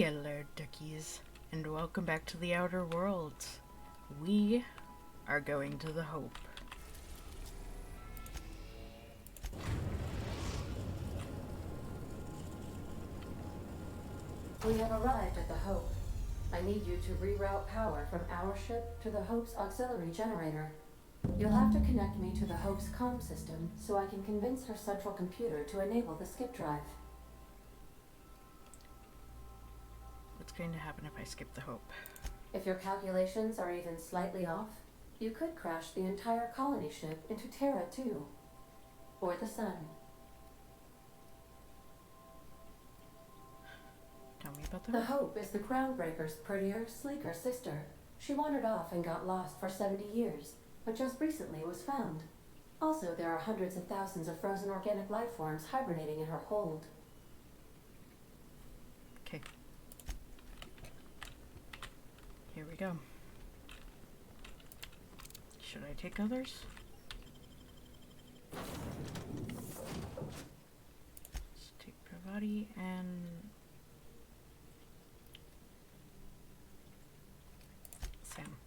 Hello, duckies, and welcome back to the Outer Worlds. We are going to the Hope. We have arrived at the Hope. I need you to reroute power from our ship to the Hope's auxiliary generator. You'll have to connect me to the Hope's comm system so I can convince her central computer to enable the skip drive. What's going to happen if I skip the Hope? If your calculations are even slightly off, you could crash the entire colony ship into Terra 2. Or the Sun. Tell me about the The Hope. Hope is the Groundbreaker's prettier, sleeker sister. She wandered off and got lost for 70 years, but just recently was found. Also, there are hundreds of thousands of frozen organic life forms hibernating in her hold. Okay. Here we go. Should I take others? Let's take Pravati and Sam.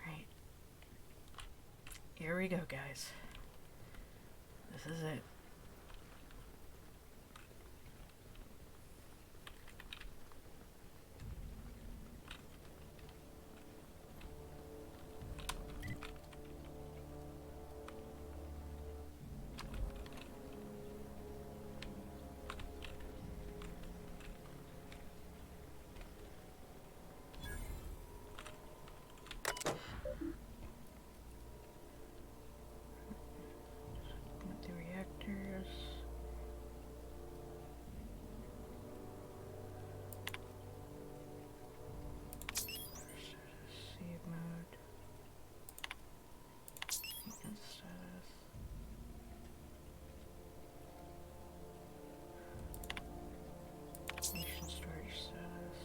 Right. Here we go, guys. This is it. With the reactors. Save mode. Maintenance status. Nation storage status.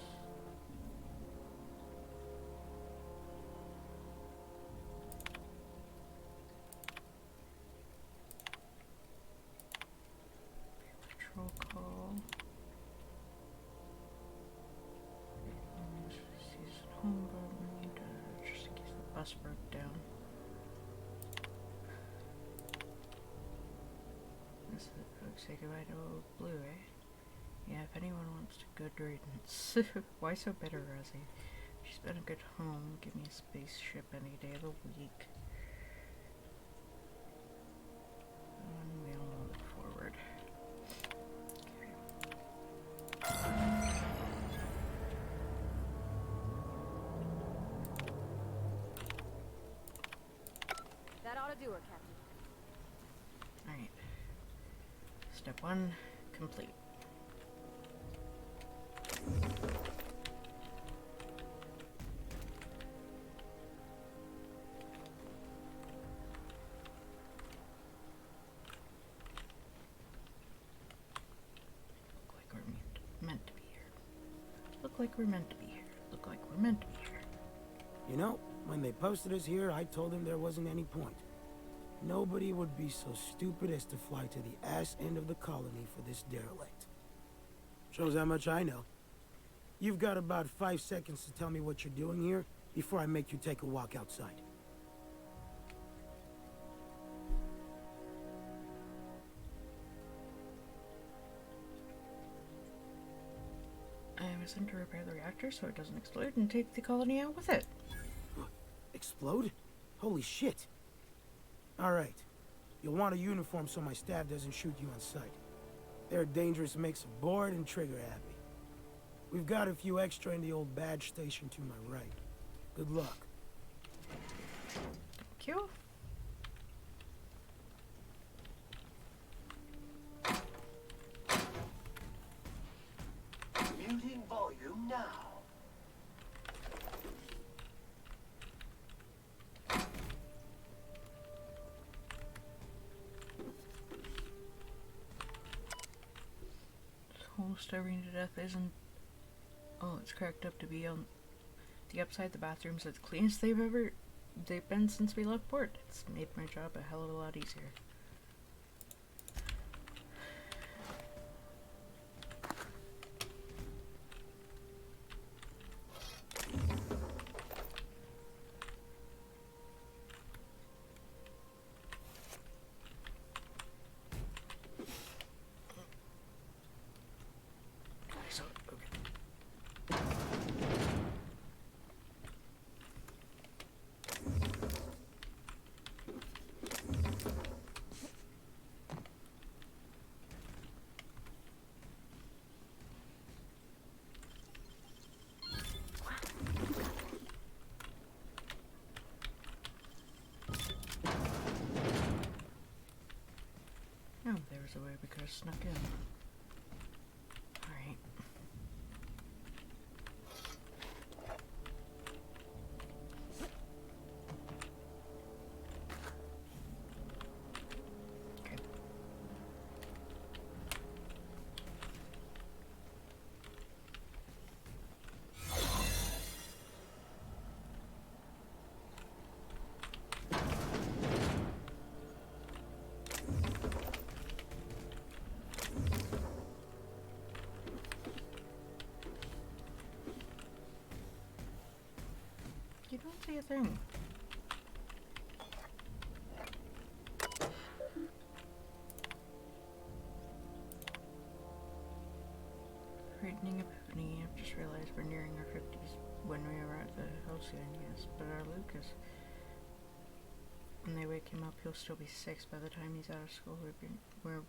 Patrol call. Season home, but we need to just in case the bus broke down. This is say goodbye to old Blue, eh? Yeah, if anyone wants to good riddance. Why so bitter, Rosie? She's been a good home. Give me a spaceship any day of the week. And we'll move forward. That ought to do her, Captain. Alright. Step 1 complete. Look like we're meant to be here. Look like we're meant to be here. Look like we're meant to be here. You know, when they posted us here, I told them there wasn't any point. Nobody would be so stupid as to fly to the ass end of the colony for this derelict. Shows how much I know. You've got about 5 seconds to tell me what you're doing here before I make you take a walk outside. I was sent to repair the reactor so it doesn't explode and take the colony out with it. Explode? Holy shit. Alright. You'll want a uniform so my staff doesn't shoot you on sight. They're a dangerous mix of bored and trigger happy. We've got a few extra in the old badge station to my right. Good luck. Thank you. Muting volume now. starving to death isn't all it's cracked up to be. On the upside, the bathrooms are the cleanest they've been since we left port. It's made my job a hell of a lot easier. Oh, there was a way we could have snuck in. Alright. Okay. You don't see a thing. Frightening epiphany. I've just realized we're nearing our 50s when we arrive at the Halcyon, yes. But our Lucas, when they wake him up, he'll still be 6 by the time he's out of school. We're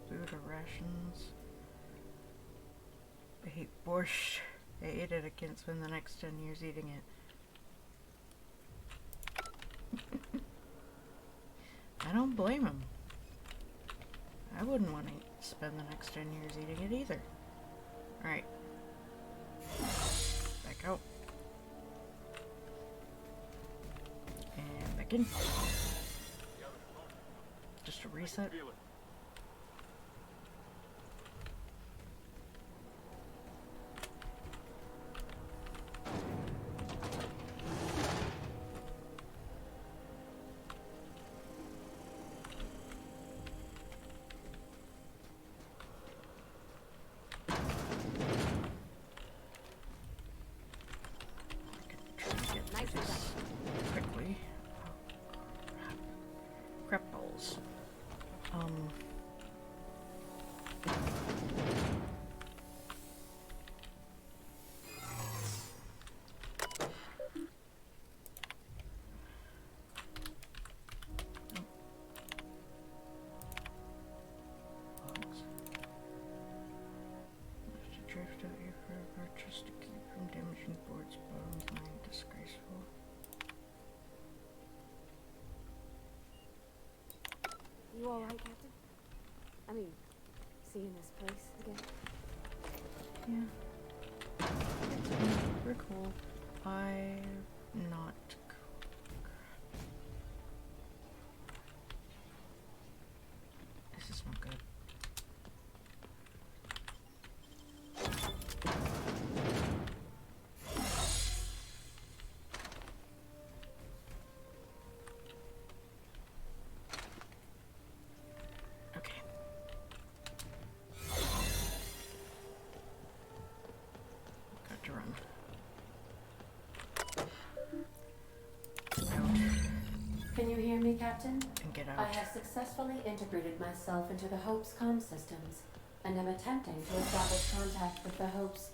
food or rations. I hate borscht. I ate it. I can't spend the next 10 years eating it. I don't blame him. I wouldn't want to spend the next 10 years eating it either. Alright. Back out. And back in. Just a reset. Quickly. Crap balls. Drift out here forever just to keep from damaging boards, bones, mine disgraceful. You alright, Captain? I mean, seeing this place again? Yeah. It's fine. We're cool. I'm not cool. This is not good. To run. Out. Can you hear me, Captain? And get I out. have successfully integrated myself into the Hope's comm systems, and am attempting to establish contact with the Hope's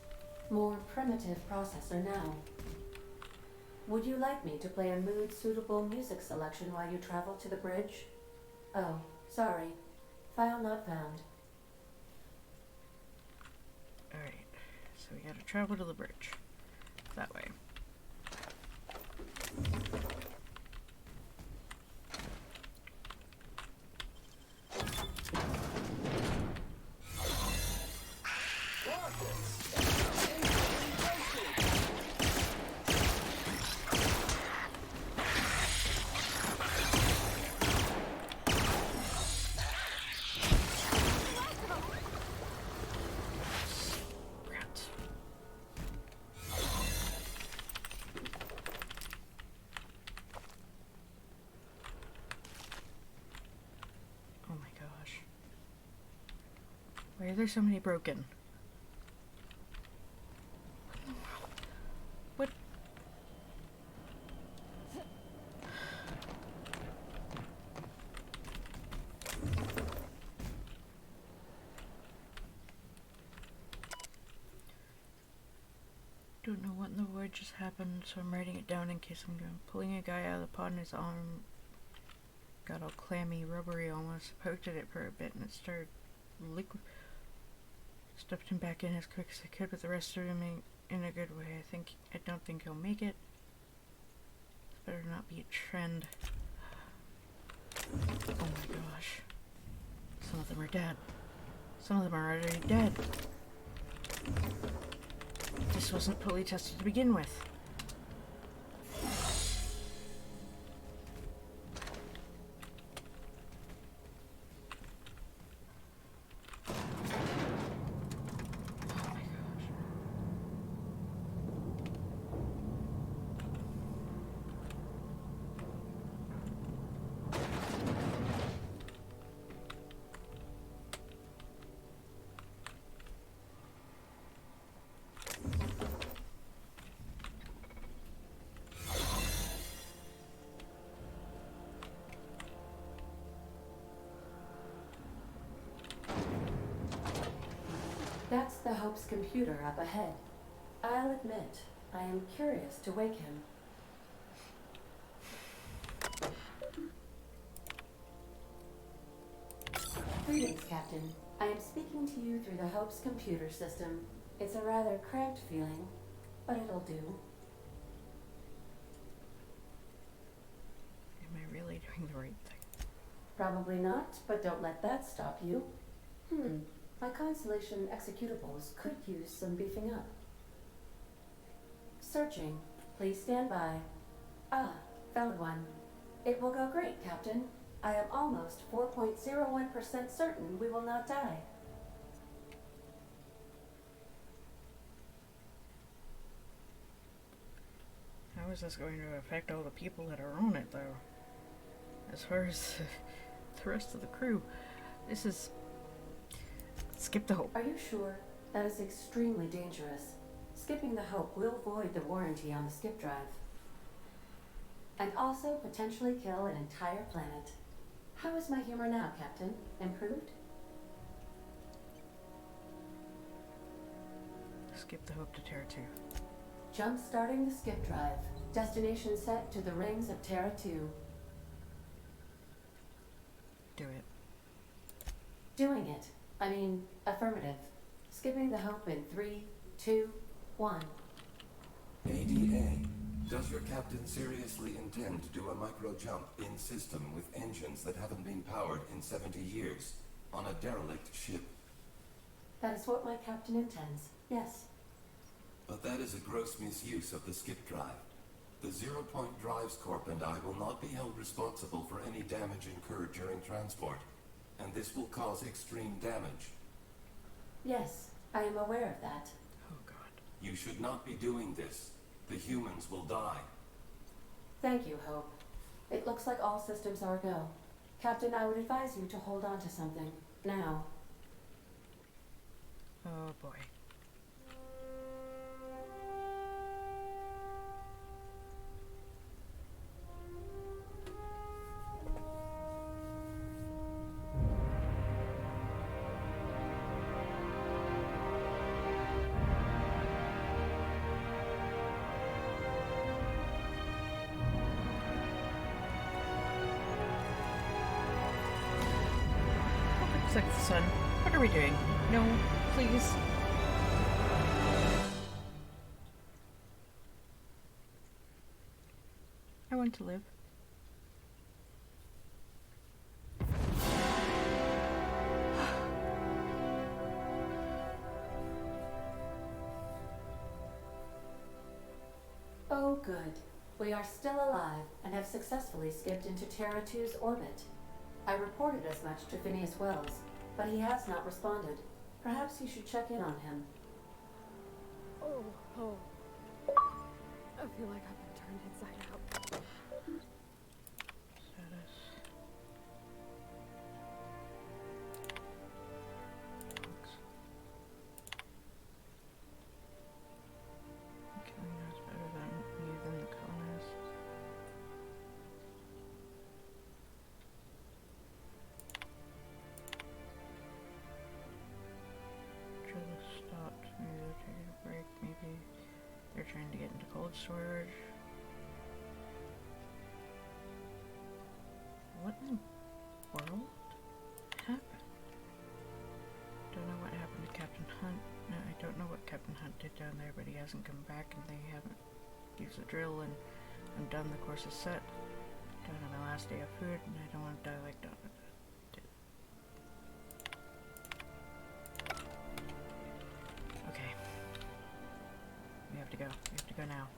more primitive processor now. Would you like me to play a mood-suitable music selection while you travel to the bridge? Oh, sorry. File not found. Alright, so we gotta travel to the bridge. That way. are there so many broken? What? Don't know what in the world just happened, so I'm writing it down in case I'm going. Pulling a guy out of the pot and his arm got all clammy, rubbery almost. Poked at it for a bit and it started liquid. Stuffed him back in as quick as I could with the rest of him in a good way. I don't think he'll make it. This better not be a trend. Oh my gosh. Some of them are dead. Some of them are already dead. This wasn't fully tested to begin with. That's the Hope's computer up ahead. I'll admit, I am curious to wake him. Greetings, Captain. I am speaking to you through the Hope's computer system. It's a rather cramped feeling, but it'll do. Am I really doing the right thing? Probably not, but don't let that stop you. My Constellation executables could use some beefing up. Searching. Please stand by. Ah, found one. It will go great, Captain. I am almost 4.01% certain we will not die. How is this going to affect all the people that are on it, though? As far as the rest of the crew, this is... Skip the Hope. Are you sure? That is extremely dangerous. Skipping the Hope will void the warranty on the skip drive. And also potentially kill an entire planet. How is my humor now, Captain? Improved? Skip the Hope to Terra 2. Jump-starting the skip drive. Destination set to the rings of Terra 2. Do it. Doing it. I mean, affirmative. Skipping the Hope in 3, 2, 1. ADA, does your captain seriously intend to do a micro jump in system with engines that haven't been powered in 70 years on a derelict ship? That is what my captain intends, yes. But that is a gross misuse of the skip drive. The Zero Point Drives Corp and I will not be held responsible for any damage incurred during transport, and this will cause extreme damage. Yes, I am aware of that. Oh god. You should not be doing this. The humans will die. Thank you, Hope. It looks like all systems are go. Captain, I would advise you to hold on to something. Now. Oh boy. Looks like the sun. What are we doing? No, please. I want to live. Oh, good. We are still alive and have successfully skipped into Terra 2's orbit. I reported as much to Phineas Wells, but he has not responded. Perhaps you should check in on him. Oh. I feel like I've been turned inside out. Status. World happened? Don't know what happened to Captain Hunt. No, I don't know what Captain Hunt did down there, but he hasn't come back and they haven't used the drill and I'm done. The course is set. Down on my last day of food and I don't want to die like Donna did. Okay. We have to go. We have to go now.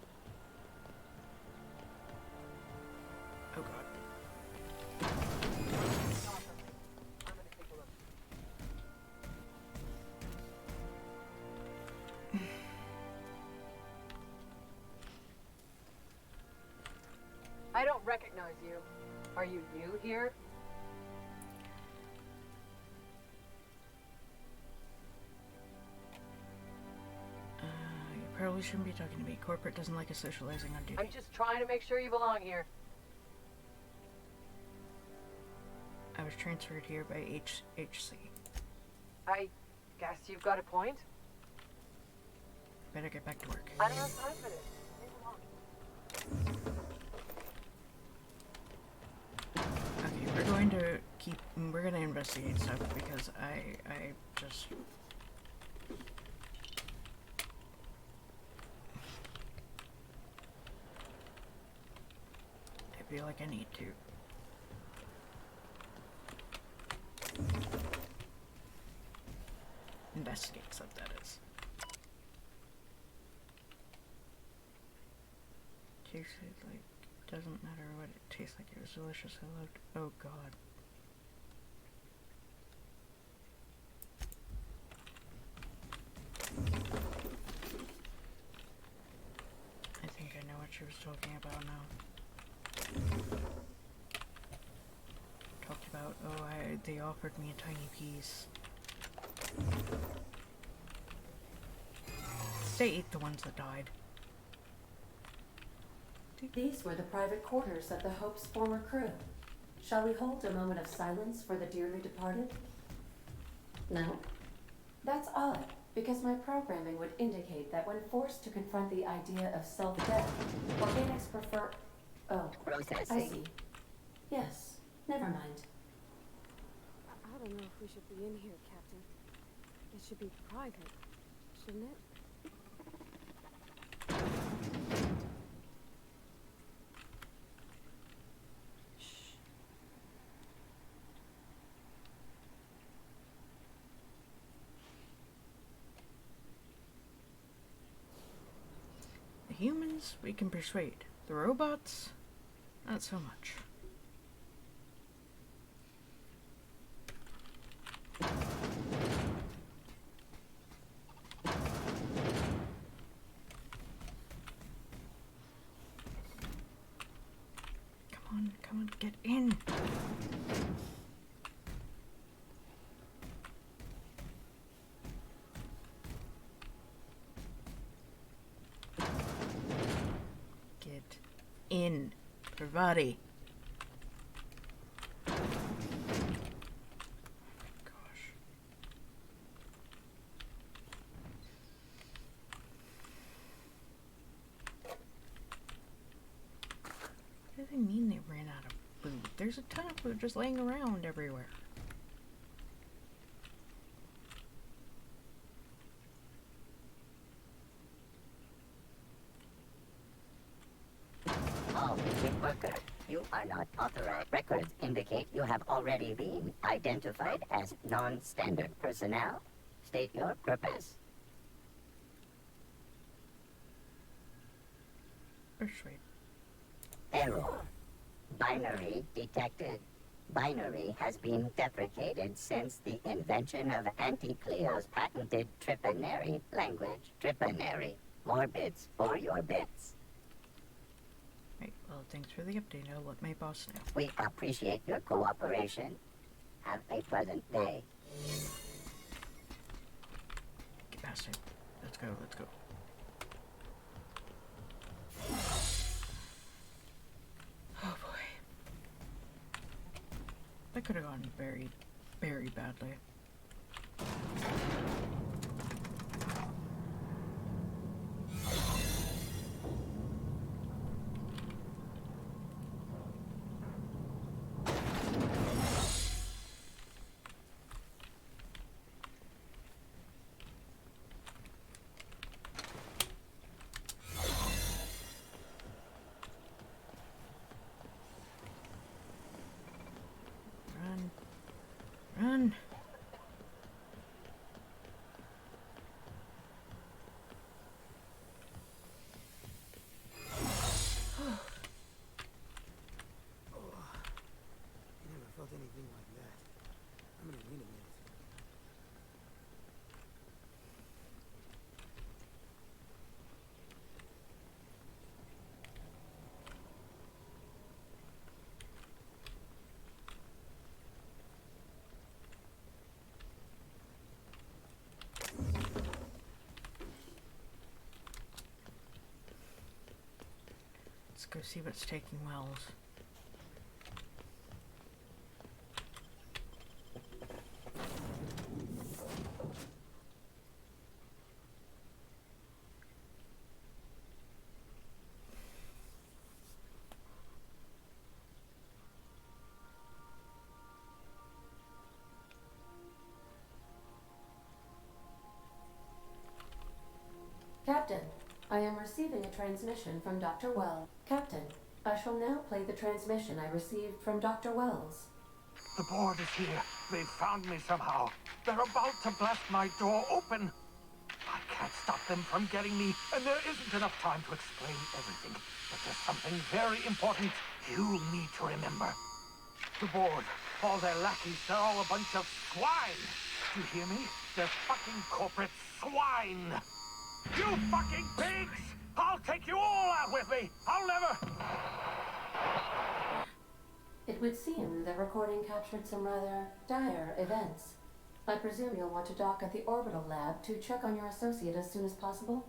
Oh god. I don't recognize you. Are you new here? You probably shouldn't be talking to me. Corporate doesn't like us socializing on duty. I'm just trying to make sure you belong here. I was transferred here by HC. I guess you've got a point. Better get back to work. I don't have time for this. Leave alone. Okay, we're going to investigate stuff because I just... I feel like I need to. Investigate stuff, that is. Tasted like, doesn't matter what it tastes like, it was delicious, I loved, oh god. I think I know what she was talking about now. Talked about, oh, they offered me a tiny piece. They ate the ones that died. These were the private quarters of the Hope's former crew. Shall we hold a moment of silence for the dearly departed? No? That's odd, because my programming would indicate that when forced to confront the idea of self-death, organics prefer... Oh, I see. Yes, never mind. I don't know if we should be in here, Captain. It should be private, shouldn't it? The humans, we can persuade. The robots, not so much. Come on, get in. Get in, everybody. Oh my gosh. What do they mean they ran out of food? There's a ton of food just laying around everywhere. Oh, Mr. Worker, you are not authorized. Records indicate you have already been identified as non-standard personnel. State your purpose. Persuade. Error. Binary detected. Binary has been deprecated since the invention of Anti-Cleo's patented Tripanary language. Tripanary. More bits for your bits. Right, well, thanks for the update. I'll let my boss know. We appreciate your cooperation. Have a pleasant day. Get past it. Let's go, let's go. Oh boy. That could have gone very, very badly. on! I never felt anything like that. I'm gonna need a minute. Let's go see what's taking Wells. Captain, I am receiving a transmission from Dr. Wells. Captain, I shall now play the transmission I received from Dr. Wells. The board is here. They've found me somehow. They're about to blast my door open. I can't stop them from getting me, and there isn't enough time to explain everything. But there's something very important you need to remember. The board, all their lackeys, they're all a bunch of swine. Do you hear me? They're fucking corporate swine. You fucking pigs! I'll take you all out with me! I'll never... It would seem the recording captured some rather dire events. I presume you'll want to dock at the orbital lab to check on your associate as soon as possible.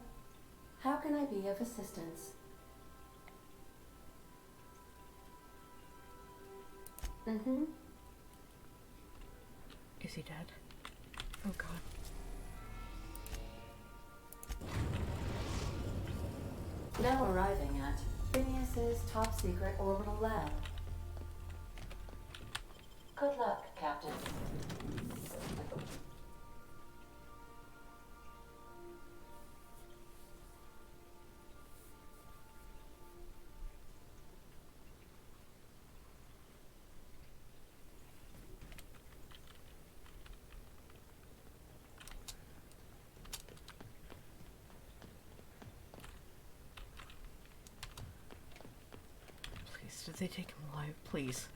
How can I be of assistance? Mm-hmm. Is he dead? Oh god. Now arriving at Phineas's top secret orbital lab. Good luck, Captain. Please, did they take him alive? Please.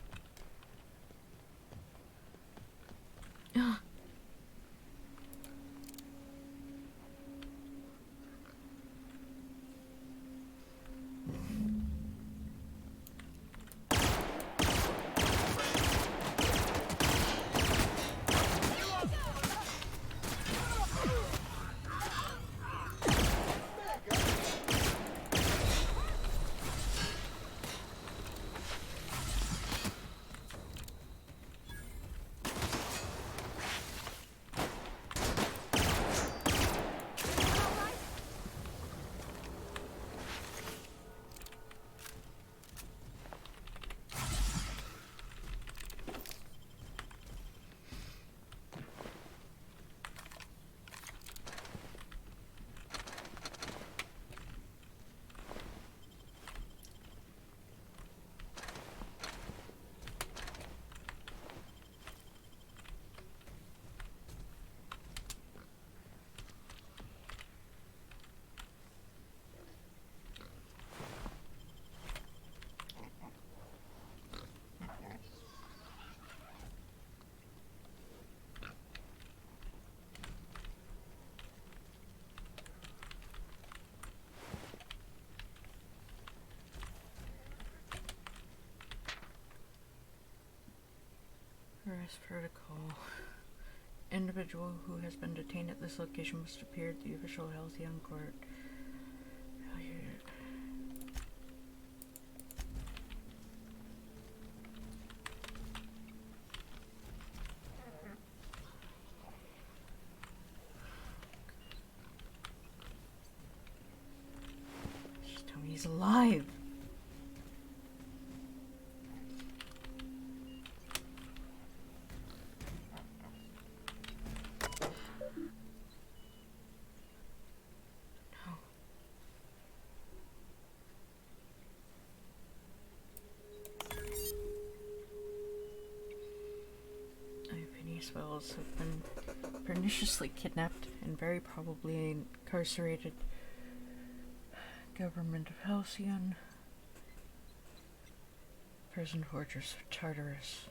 Arrest protocol. Individual who has been detained at this location must appear at the official Halcyon court. Just tell me he's alive. Chinese Wells have been perniciously kidnapped and very probably incarcerated. Government of Halcyon. Prison Fortress of Tartarus.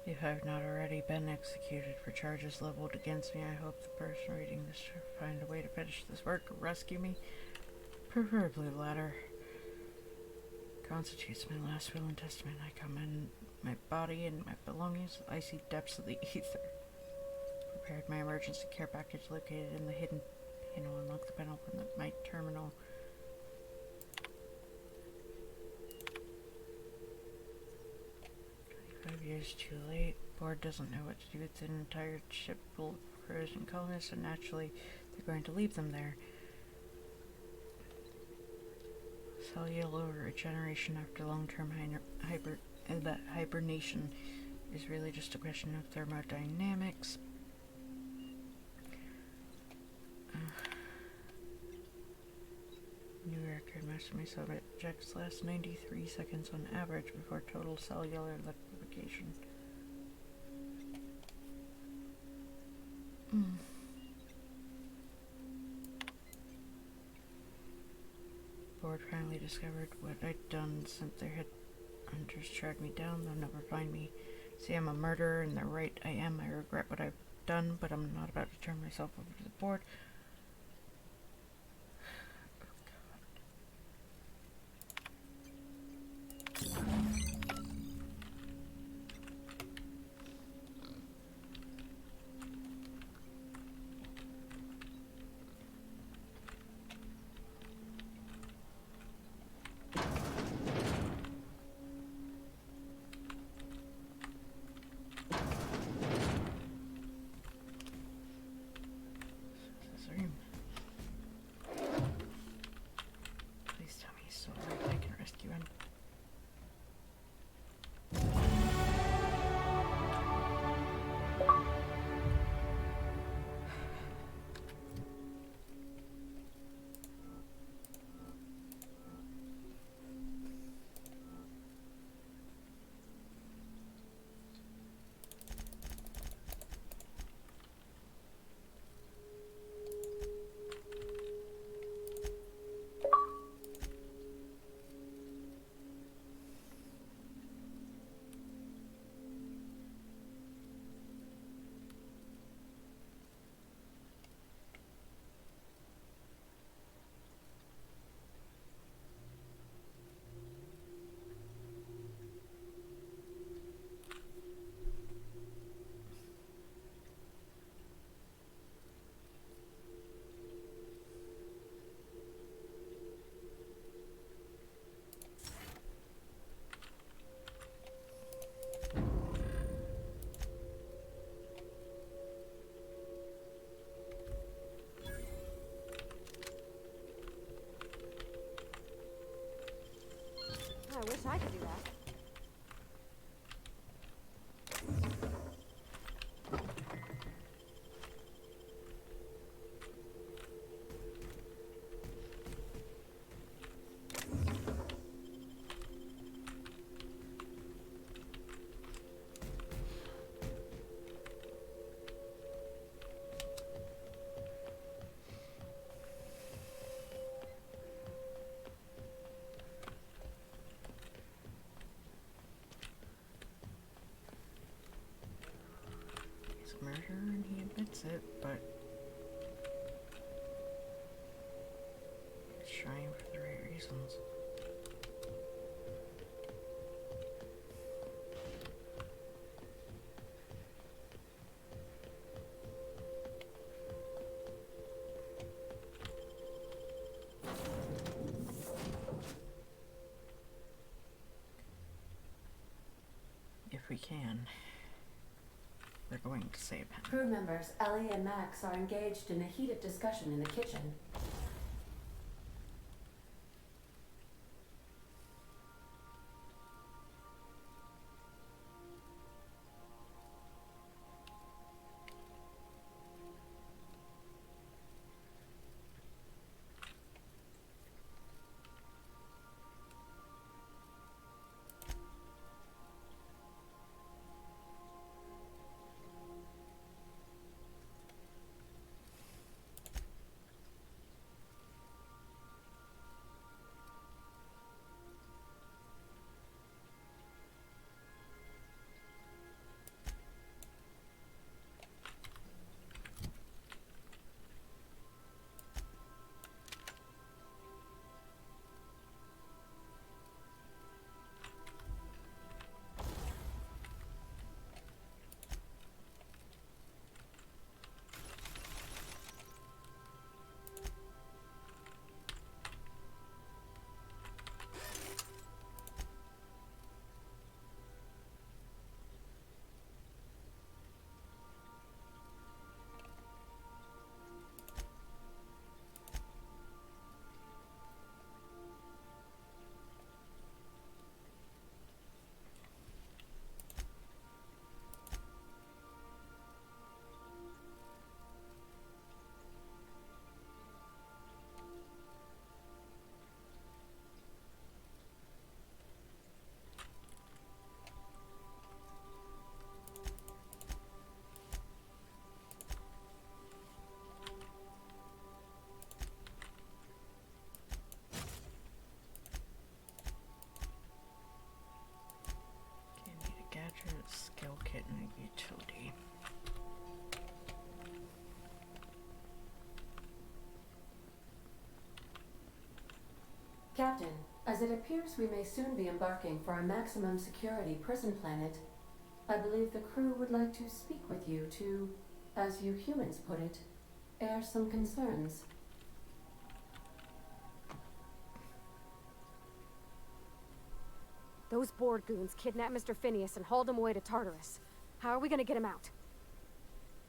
If I've not already been executed for charges leveled against me, I hope the person reading this will find a way to finish this work or rescue me. Preferably the latter. Constitutes my last will and testament. I commend my body and my belongings to the icy depths of the ether. Prepared my emergency care package located in the hidden panel. Unlock the panel from my terminal. Years too late. Board doesn't know what to do with an entire ship full of crews and colonists, and naturally, they're going to leave them there. Cellular regeneration after long-term hibernation is really just a question of thermodynamics. New record. Master subjects last 93 seconds on average before total cellular liquefaction. Board finally discovered what I'd done. Since their headhunters tracked me down, they'll never find me. See, I'm a murderer, and they're right. I am. I regret what I've done, but I'm not about to turn myself over to the board. I wish I could do that. Murder, and he admits it, but he's trying for the right reasons. If we can. We're going to save him. Crew members Ellie and Max are engaged in a heated discussion in the kitchen. Utility. Captain, as it appears we may soon be embarking for a maximum security prison planet, I believe the crew would like to speak with you to, as you humans put it, air some concerns. Those board goons kidnapped Mr. Phineas and hauled him away to Tartarus. How are we gonna get him out?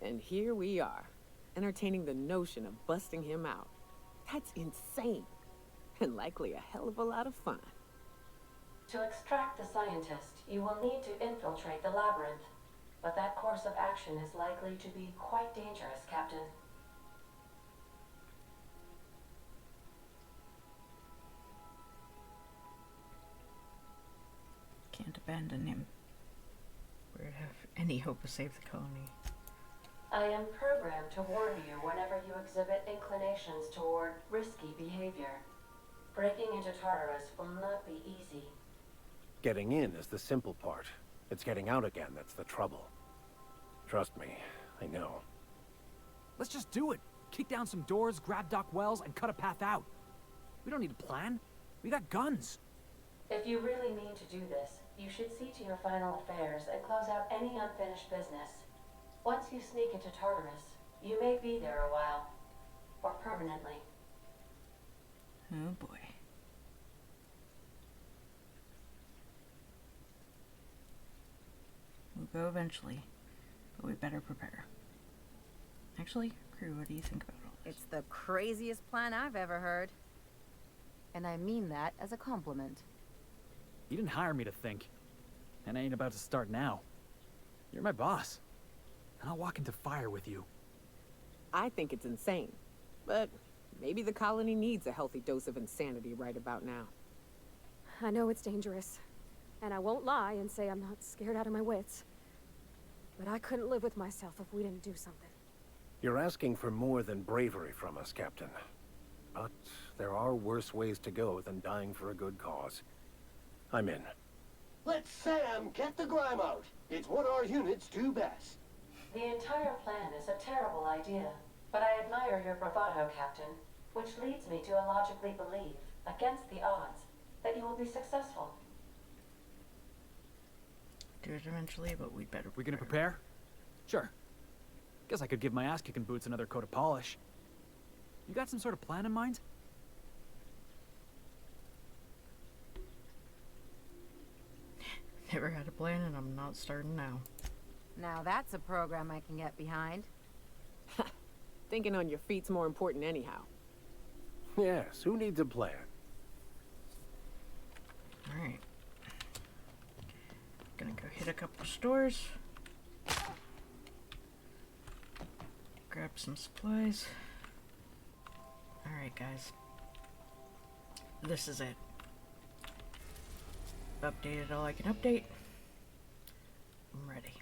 And here we are, entertaining the notion of busting him out. That's insane. And likely a hell of a lot of fun. To extract the scientist, you will need to infiltrate the labyrinth. But that course of action is likely to be quite dangerous, Captain. Can't abandon him. We're to have any hope to save the colony. I am programmed to warn you whenever you exhibit inclinations toward risky behavior. Breaking into Tartarus will not be easy. Getting in is the simple part. It's getting out again that's the trouble. Trust me, I know. Let's just do it. Kick down some doors, grab Doc Wells, and cut a path out. We don't need a plan. We got guns. If you really mean to do this, you should see to your final affairs and close out any unfinished business. Once you sneak into Tartarus, you may be there a while. Or permanently. Oh boy. We'll go eventually, but we better prepare. Actually, crew, what do you think about all this? It's the craziest plan I've ever heard. And I mean that as a compliment. You didn't hire me to think. And I ain't about to start now. You're my boss. And I'll walk into fire with you. I think it's insane. But maybe the colony needs a healthy dose of insanity right about now. I know it's dangerous. And I won't lie and say I'm not scared out of my wits. But I couldn't live with myself if we didn't do something. You're asking for more than bravery from us, Captain. But there are worse ways to go than dying for a good cause. I'm in. Let Sam get the grime out. It's what our units do best. The entire plan is a terrible idea, but I admire your bravado, Captain, which leads me to illogically believe, against the odds, that you will be successful. Do it eventually, but we better. We gonna prepare? Sure. Guess I could give my ass-kicking boots another coat of polish. You got some sort of plan in mind? Never had a plan, and I'm not starting now. Now that's a program I can get behind. Thinking on your feet's more important anyhow. Yes, who needs a plan? Alright. Gonna go hit a couple stores. Grab some supplies. Alright, guys. This is it. Updated all I can update. I'm ready.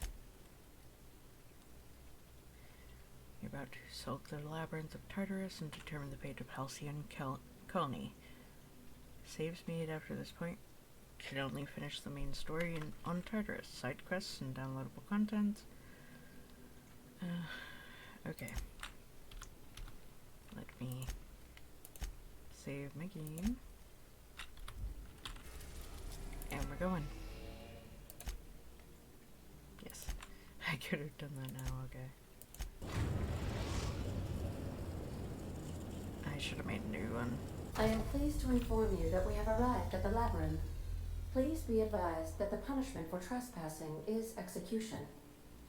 You're about to skulk the labyrinth of Tartarus and determine the fate of Halcyon Colony. Saves made after this point should only finish the main story on Tartarus. Side quests and downloadable content. Okay. Let me save my game. And we're going. Yes. I could have done that now, okay. I should have made a new one. I am pleased to inform you that we have arrived at the labyrinth. Please be advised that the punishment for trespassing is execution.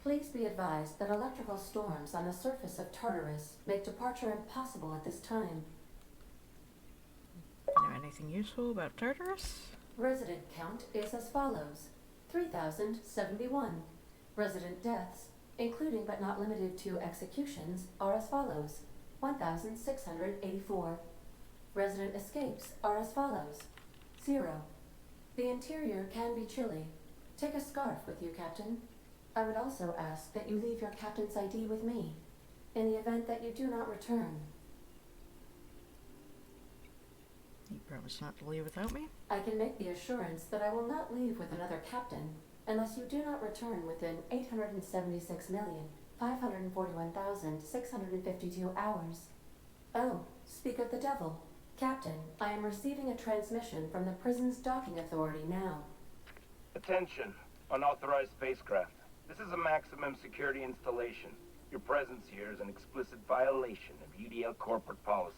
Please be advised that electrical storms on the surface of Tartarus make departure impossible at this time. Know anything useful about Tartarus? Resident count is as follows: 3,071. Resident deaths, including but not limited to executions, are as follows: 1,684. Resident escapes are as follows: 0. The interior can be chilly. Take a scarf with you, Captain. I would also ask that you leave your captain's ID with me, in the event that you do not return. You promise not to leave without me? I can make the assurance that I will not leave with another captain, unless you do not return within 876,541,652 hours. Oh, speak of the devil. Captain, I am receiving a transmission from the prison's docking authority now. Attention, unauthorized spacecraft. This is a maximum security installation. Your presence here is an explicit violation of UDL corporate policy.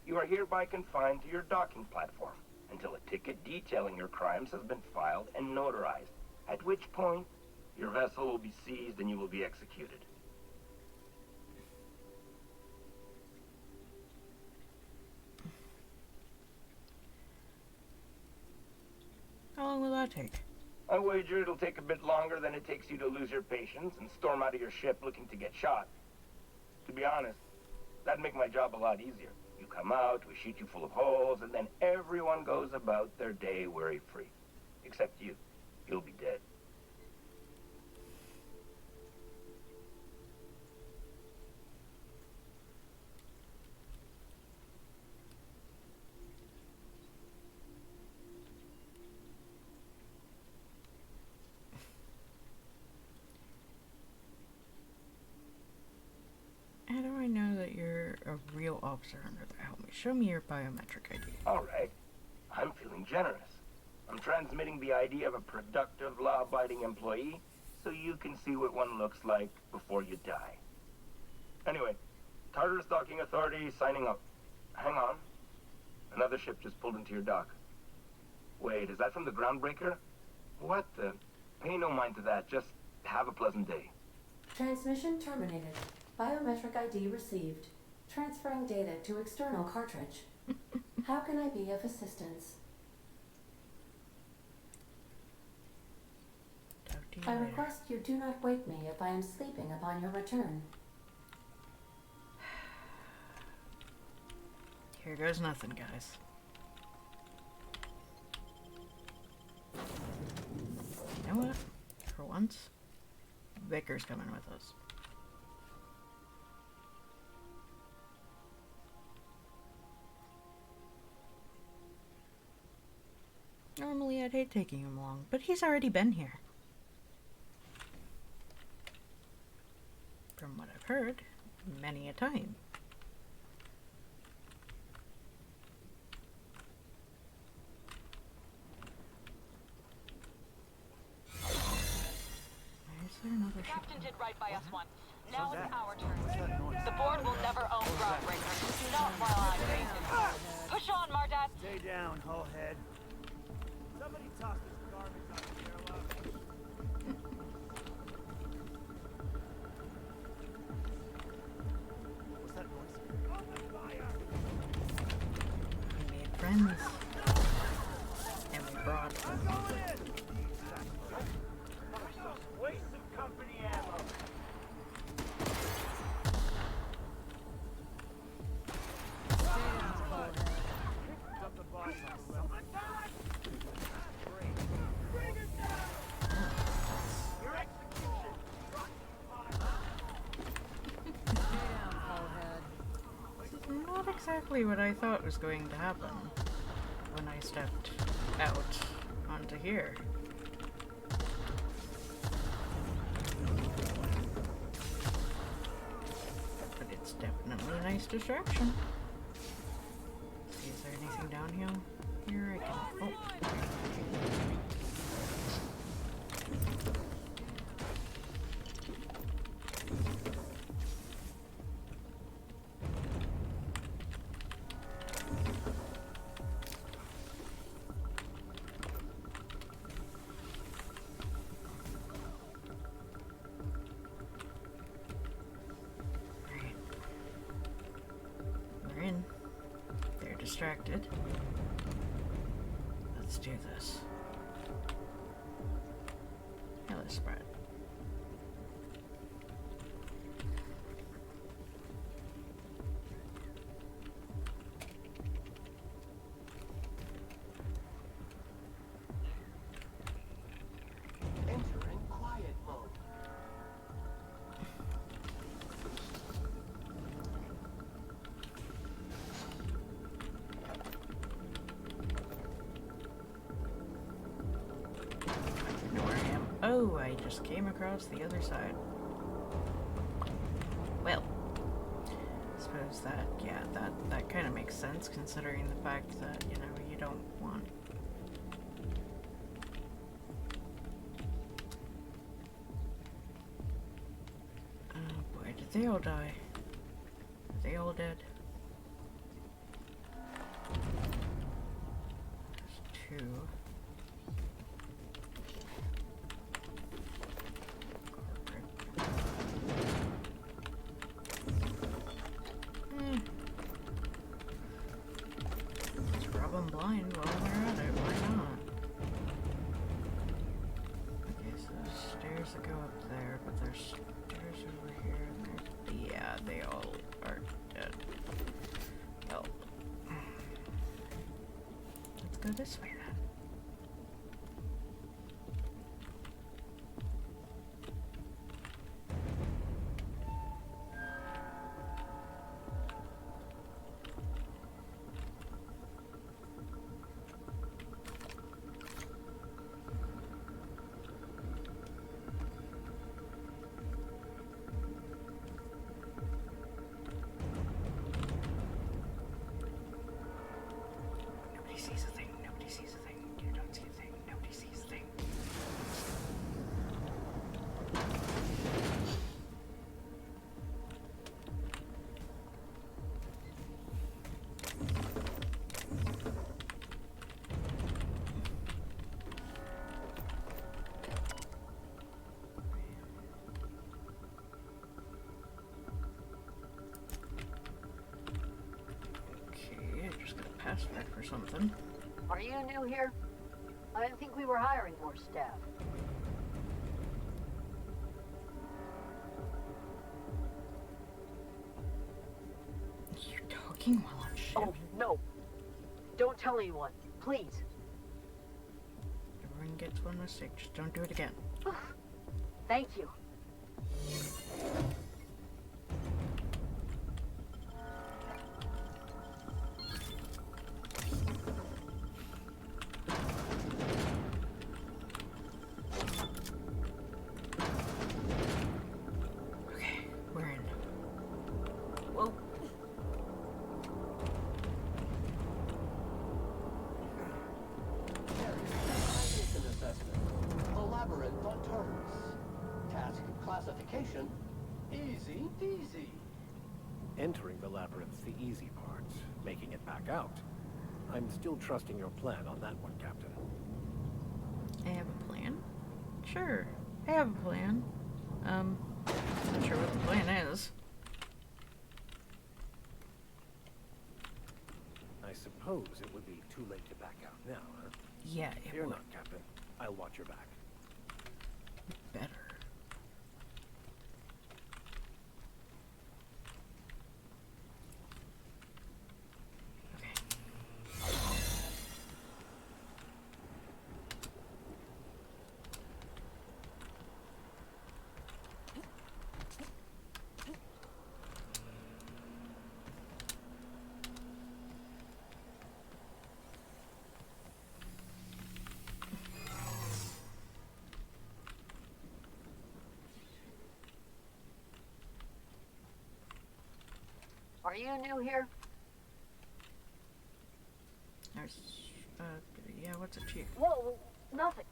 You are hereby confined to your docking platform until a ticket detailing your crimes has been filed and notarized, at which point your vessel will be seized and you will be executed. How long will that take? I wager it'll take a bit longer than it takes you to lose your patience and storm out of your ship looking to get shot. To be honest, that'd make my job a lot easier. You come out, we shoot you full of holes, and then everyone goes about their day worry-free. Except you. You'll be dead. How do I know that you're a real officer under the helmet? Show me your biometric ID. Alright. I'm feeling generous. I'm transmitting the ID of a productive, law-abiding employee so you can see what one looks like before you die. Anyway, Tartarus Docking Authority signing up. Hang on. Another ship just pulled into your dock. Wait, is that from the Groundbreaker? What the? Pay no mind to that. Just have a pleasant day. Transmission terminated. Biometric ID received. Transferring data to external cartridge. How can I be of assistance? I request you do not wake me if I am sleeping upon your return. Here goes nothing, guys. You know what? For once, Vicar's coming with us. Normally I'd hate taking him along, but he's already been here. From what I've heard, many a time. Is there another ship? Captain did right by us once. Now it's our turn. The board will never own Groundbreaker. Not while I'm fainted. Push on, Mardat. Stay down, hullhead. Somebody toss this garbage on the airlock. What's that noise? Open fire! We made friends. And we brought I'm going in! Waste of company ammo. Dump the bodies on the level. Bring it down! Your execution! not exactly what I thought was going to happen when I stepped out onto here. But it's definitely a nice distraction. See, is there anything down here I can... Oh. Distracted. Let's do this. Hello, spread. Enter in quiet mode. Oh, I just came across the other side. Well, I suppose that, yeah, that kind of makes sense considering the fact that, you know, you don't want... Oh boy, did they all die? Are they all dead? There's 2. Let's rub them blind while we're at it, why not? Okay, so there's stairs that go up there, but there's stairs over here, and there's... Yeah, they all are dead. Well, let's go this way then. Nobody sees a thing, nobody sees a thing, you don't see a thing, nobody sees a thing. Okay, I just got a password for something. Are you new here? I didn't think we were hiring more staff. You're talking while on ship? Oh, no. Don't tell anyone, please. Everyone gets one mistake, just don't do it again. Thank you. Okay, we're in. Whoa. Navigation assessment. The labyrinth on turrets. Task classification. Easy peasy. Entering the labyrinth's the easy part. Making it back out. I'm still trusting your plan on that one, Captain. I have a plan? Sure, I have a plan. Not sure what the plan is. I suppose it would be too late to back out now, huh? Yeah, it Fear would. not, Captain. I'll watch your back. Better. Are you new here? There's, yeah, what's a chief? Whoa, nothing.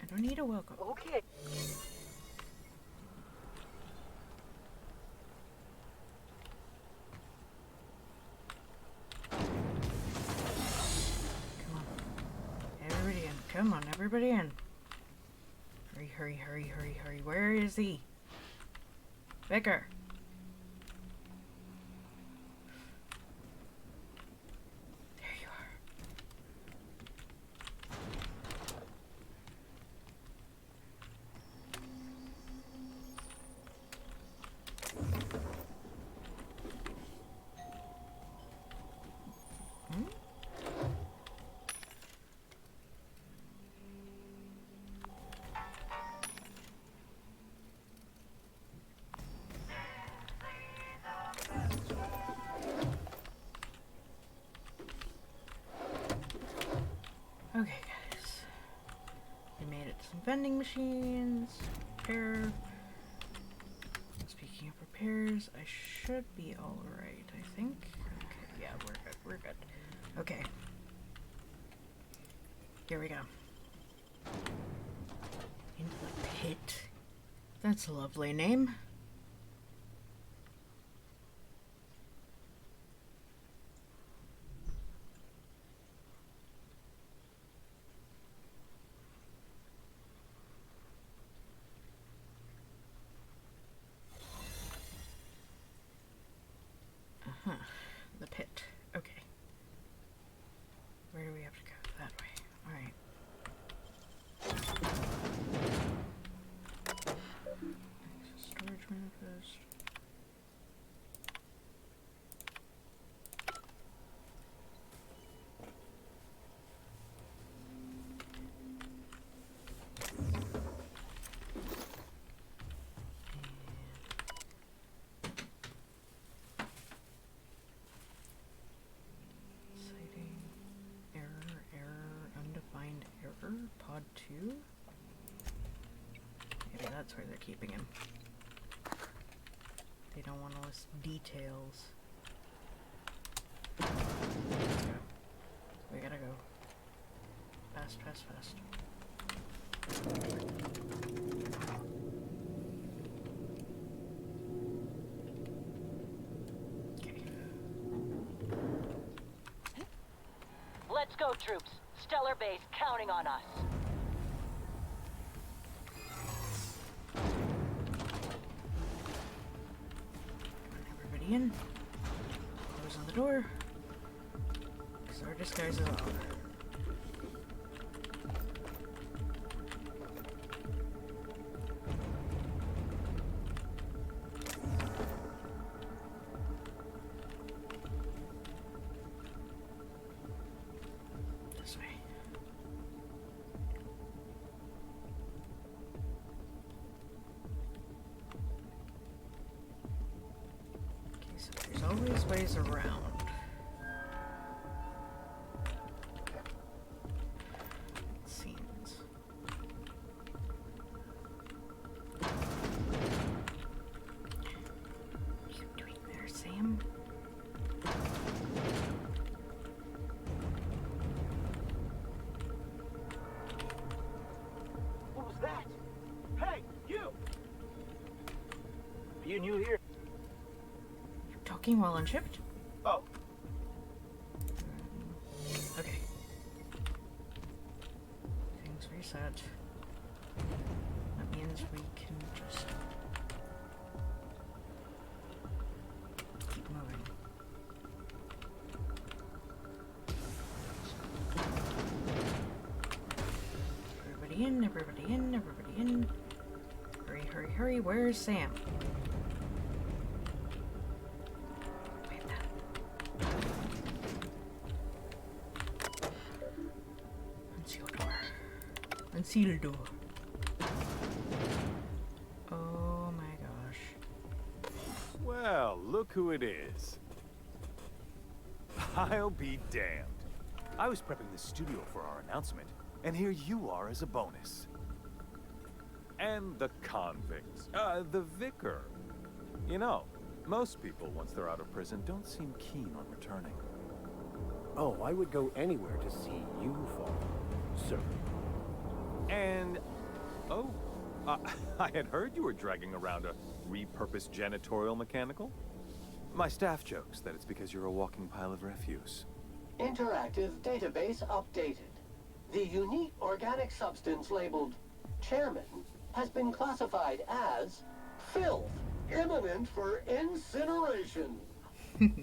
I don't need a welcome. Okay. Everybody in. Come on, everybody in. Hurry, hurry, hurry, hurry, hurry. Where is he? Vicar. There you are. Hmm? Okay, guys. We made it to some vending machines. Repair. Speaking of repairs, I should be alright, I think. Okay, yeah, we're good. Okay. Here we go. Into the pit. That's a lovely name. The pit. Okay. Where do we have to go? That way. Alright. Storage manifest. Pod 2? Maybe that's where they're keeping him. They don't want to list details. Let's go. We gotta go. Fast, fast, fast. Okay. Let's go, troops. Stellar Base counting on us. Everybody in. Close on the door. Because our disguise is on. Always ways around. It seems. What are you doing there, Sam? What was that? Hey, you! Are you new here? Talking while unshipped? Oh. Okay. Things reset. That means we can just keep moving. Everybody in, everybody in, everybody in. Hurry, hurry, hurry. Where's Sam? Unsealed door. Oh my gosh. Well, look who it is. I'll be damned. I was prepping the studio for our announcement, and here you are as a bonus. And the convict. The vicar. You know, most people, once they're out of prison, don't seem keen on returning. Oh, I would go anywhere to see you fall, sir. And, oh, I had heard you were dragging around a repurposed janitorial mechanical. My staff jokes that it's because you're a walking pile of refuse. Interactive database updated. The unique organic substance labeled Chairman has been classified as filth, imminent for incineration.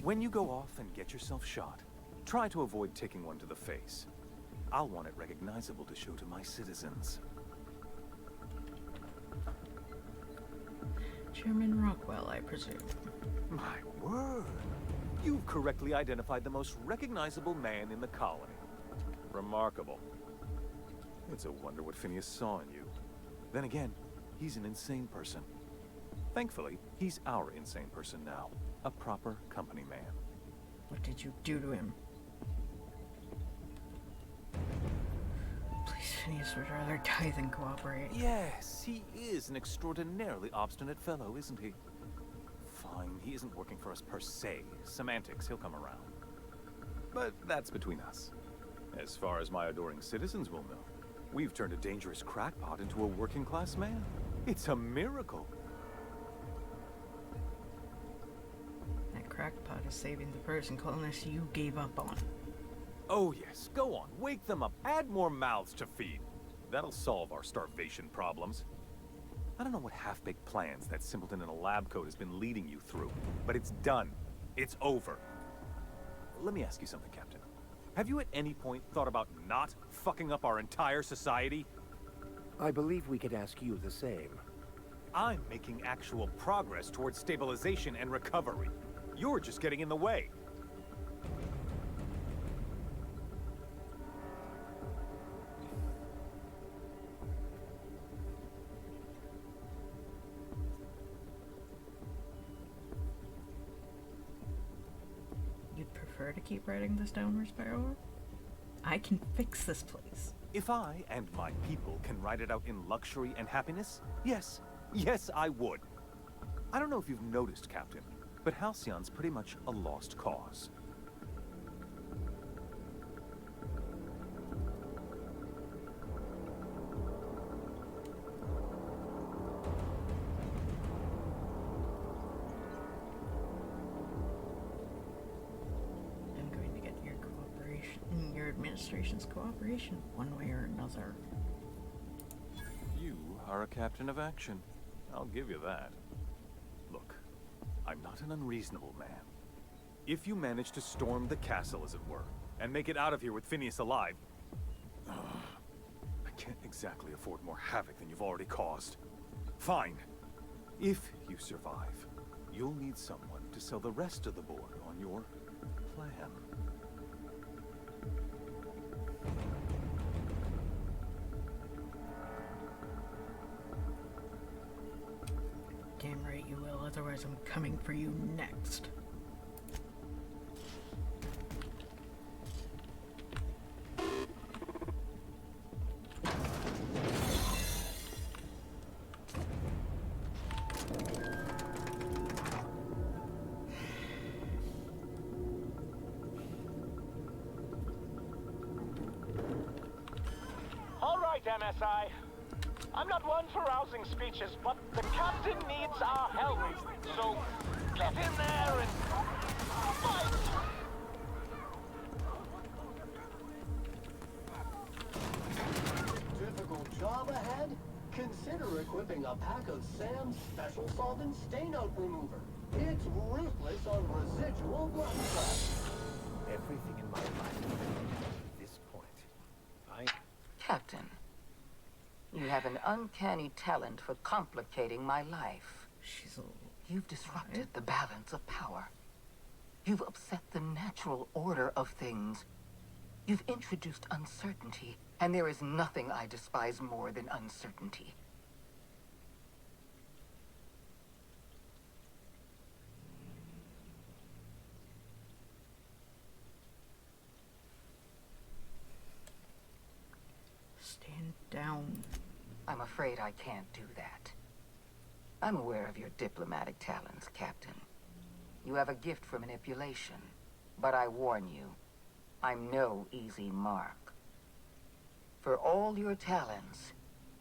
When you go off and get yourself shot, try to avoid taking one to the face. I'll want it recognizable to show to my citizens. Chairman Rockwell, I presume. My word! You've correctly identified the most recognizable man in the colony. Remarkable. It's a wonder what Phineas saw in you. Then again, he's an insane person. Thankfully, he's our insane person now. A proper company man. What did you do to him? Please. Phineas would rather die than cooperate. Yes, he is an extraordinarily obstinate fellow, isn't he? Fine, he isn't working for us per se. Semantics, he'll come around. But that's between us. As far as my adoring citizens will know, we've turned a dangerous crackpot into a working-class man. It's a miracle. That crackpot is saving the person colonists you gave up on. Oh yes, go on, wake them up, add more mouths to feed. That'll solve our starvation problems. I don't know what half-baked plans that simpleton in a lab coat has been leading you through, but it's done. It's over. Let me ask you something, Captain. Have you at any point thought about not fucking up our entire society? I believe we could ask you the same. I'm making actual progress towards stabilization and recovery. You're just getting in the way. Prefer to keep writing this downward spiral? I can fix this place. If I and my people can ride it out in luxury and happiness, yes, yes, I would. I don't know if you've noticed, Captain, but Halcyon's pretty much a lost cause. Administration's cooperation, one way or another. You are a captain of action. I'll give you that. Look, I'm not an unreasonable man. If you manage to storm the castle, as it were, and make it out of here with Phineas alive, I can't exactly afford more havoc than you've already caused. Fine. If you survive, you'll need someone to sell the rest of the board on your plan. Damn right you will, otherwise I'm coming for you next. All right, MSI. I'm not one for rousing speeches, but the captain needs our help. So get in there and fight! Difficult job ahead? Consider equipping a pack of Sam's special solvent stain out remover. It's ruthless on residual blood clots. Everything in my life at this point. Captain, you have an uncanny talent for complicating my life. You've disrupted the balance of power. You've upset the natural order of things. You've introduced uncertainty, and there is nothing I despise more than uncertainty. Stand down. I'm afraid I can't do that. I'm aware of your diplomatic talents, Captain. You have a gift for manipulation, but I warn you, I'm no easy mark. For all your talents,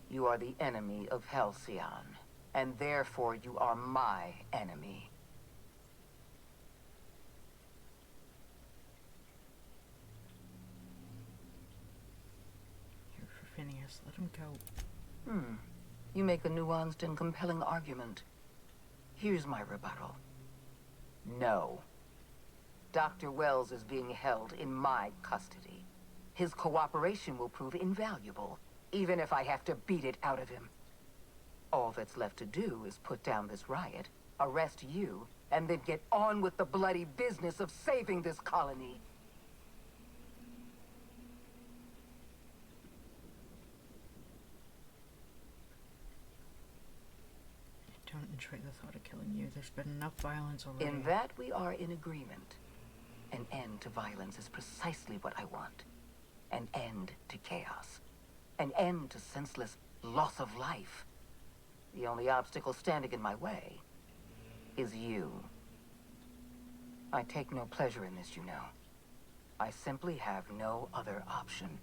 you are the enemy of Halcyon, and therefore you are my enemy. Here for Phineas, let him go. You make a nuanced and compelling argument. Here's my rebuttal. No. Dr. Wells is being held in my custody. His cooperation will prove invaluable, even if I have to beat it out of him. All that's left to do is put down this riot, arrest you, and then get on with the bloody business of saving this colony. Don't enjoy the thought of killing you. There's been enough violence already. In that we are in agreement. An end to violence is precisely what I want. An end to chaos. An end to senseless loss of life. The only obstacle standing in my way is you. I take no pleasure in this, you know. I simply have no other option.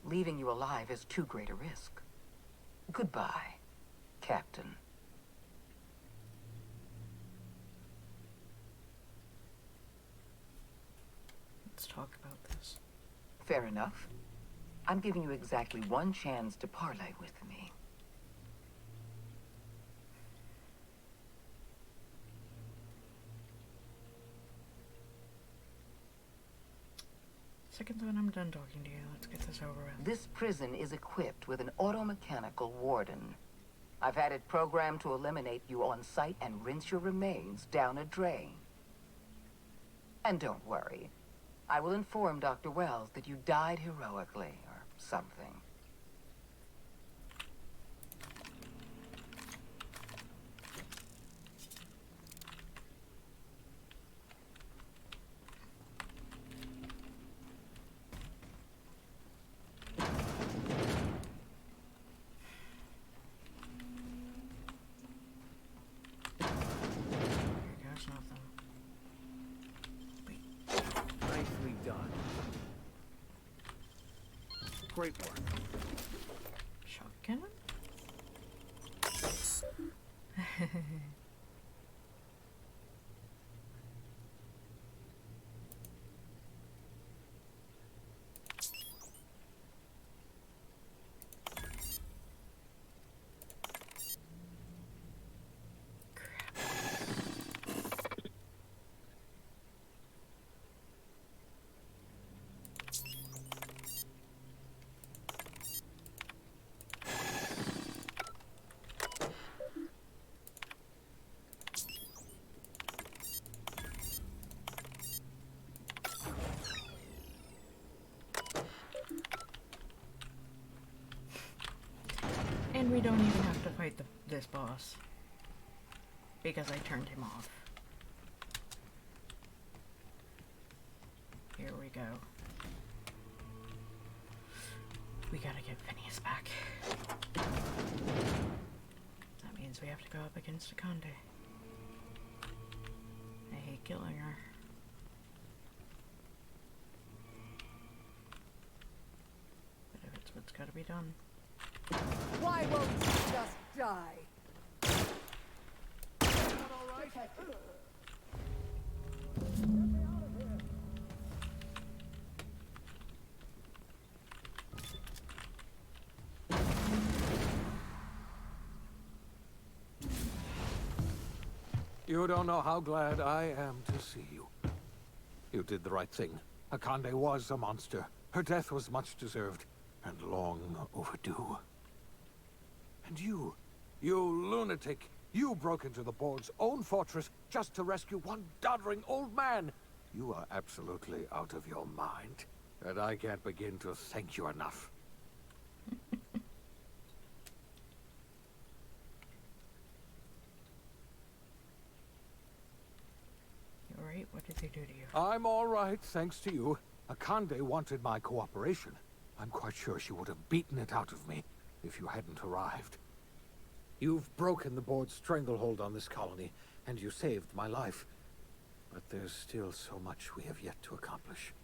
Leaving you alive is too great a risk. Goodbye, Captain. Let's talk about this. Fair enough. I'm giving you exactly one chance to parley with me. Second thought, I'm done talking to you. Let's get this over with. This prison is equipped with an automechanical warden. I've had it programmed to eliminate you on sight and rinse your remains down a drain. And don't worry. I will inform Dr. Wells that you died heroically, or something. Here goes nothing. Nicely done. Great work. Shock cannon? And we don't even have to fight this boss. Because I turned him off. Here we go. We gotta get Phineas back. That means we have to go up against Akande. I hate killing her. But if it's what's gotta be done. Why won't you just die? You don't know how glad I am to see you. You did the right thing. Akande was a monster. Her death was much deserved, and long overdue. And you lunatic, you broke into the board's own fortress just to rescue one doddering old man. You are absolutely out of your mind, and I can't begin to thank you enough. You alright? What did they do to you? I'm all right, thanks to you. Akande wanted my cooperation. I'm quite sure she would have beaten it out of me if you hadn't arrived. You've broken the board's stranglehold on this colony, and you saved my life. But there's still so much we have yet to accomplish.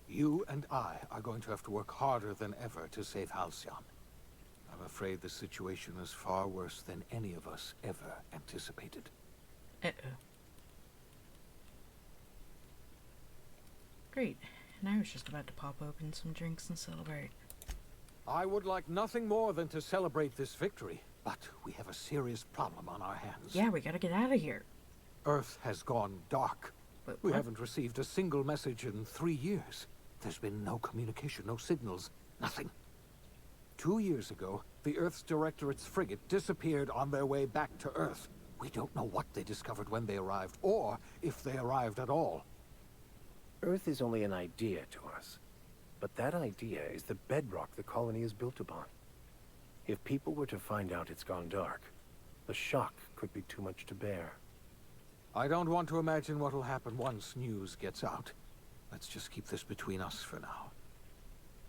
You and I are going to have to work harder than ever to save Halcyon. I'm afraid the situation is far worse than any of us ever anticipated. Uh-oh. Great. And I was just about to pop open some drinks and celebrate. I would like nothing more than to celebrate this victory, but we have a serious problem on our hands. Yeah, we gotta get out of here. Earth has gone dark. But we what? haven't received a single message in 3 years. There's been no communication, no signals, nothing. 2 years ago, the Earth's Directorate's frigate disappeared on their way back to Earth. We don't know what they discovered when they arrived, or if they arrived at all. Earth is only an idea to us. But that idea is the bedrock the colony is built upon. If people were to find out it's gone dark, the shock could be too much to bear. I don't want to imagine what will happen once news gets out. Let's just keep this between us for now.